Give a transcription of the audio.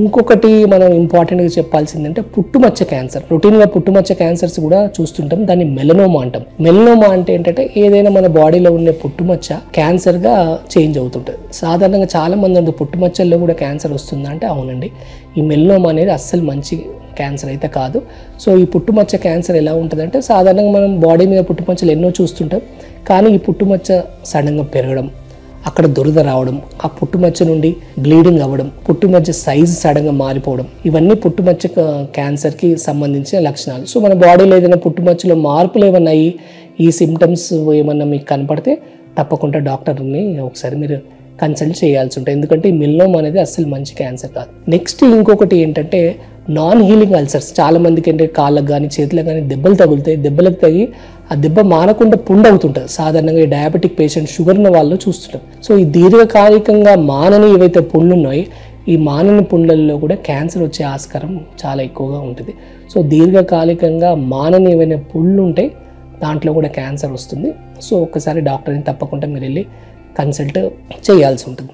ఇంకొకటి మనం ఇంపార్టెంట్గా చెప్పాల్సిందంటే పుట్టుమచ్చ క్యాన్సర్. రొటీన్గా పుట్టుమచ్చ క్యాన్సర్స్ కూడా చూస్తుంటాం, దాన్ని మెలనోమా అంటాం. మెలనోమా అంటే ఏంటంటే ఏదైనా మన బాడీలో ఉన్న పుట్టుమచ్చ క్యాన్సర్గా చేంజ్ అవుతుంటుంది. సాధారణంగా చాలా మంది అంటే పుట్టుమచ్చల్లో కూడా క్యాన్సర్ వస్తుందా అంటే అవునండి. ఈ మెలనోమా అనేది అస్సలు మంచి క్యాన్సర్ అయితే కాదు. సో ఈ పుట్టుమచ్చ క్యాన్సర్ ఎలా ఉంటుందంటే సాధారణంగా మనం బాడీ మీద పుట్టుమచ్చలు ఎన్నో చూస్తుంటాం, కానీ ఈ పుట్టుమచ్చ సడన్గా పెరగడం, అక్కడ దురద రావడం, ఆ పుట్టుమచ్చ నుండి బ్లీడింగ్ అవ్వడం, పుట్టుమచ్చ సైజు సడన్గా మారిపోవడం, ఇవన్నీ పుట్టుమచ్చ క్యాన్సర్కి సంబంధించిన లక్షణాలు. సో మన బాడీలో ఏదైనా పుట్టుమచ్చలో మార్పులు ఏమన్నా అయ్యి ఈ సిమ్టమ్స్ ఏమన్నా మీకు కనపడితే తప్పకుండా డాక్టర్ని ఒకసారి మీరు కన్సల్ట్ చేయాల్సి ఉంటుంది. ఎందుకంటే ఈ మెలనోమా అనేది అస్సలు మంచి క్యాన్సర్ కాదు. నెక్స్ట్ ఇంకొకటి ఏంటంటే నాన్ హీలింగ్ అల్సర్స్. చాలామందికి ఏంటంటే కాళ్ళకు కానీ చేతులకు కానీ దెబ్బలు తగులుతాయి. దెబ్బలకు తగి ఆ దెబ్బ మానకుండా పుండు అవుతుంటుంది. సాధారణంగా ఈ డయాబెటిక్ పేషెంట్, షుగర్ ఉన్న వాళ్ళు చూస్తుంటాం. సో ఈ దీర్ఘకాలికంగా మానని ఏవైతే పుండ్లు ఉన్నాయో ఈ మానని పుండ్లలో కూడా క్యాన్సర్ వచ్చే ఆస్కారం చాలా ఎక్కువగా ఉంటుంది. సో దీర్ఘకాలికంగా మానని ఏవైనా పుండ్లు ఉంటాయి దాంట్లో కూడా క్యాన్సర్ వస్తుంది. సో ఒక్కసారి డాక్టర్ని తప్పకుండా మీరు వెళ్ళి కన్సల్ట్ చేయాల్సి ఉంటుంది.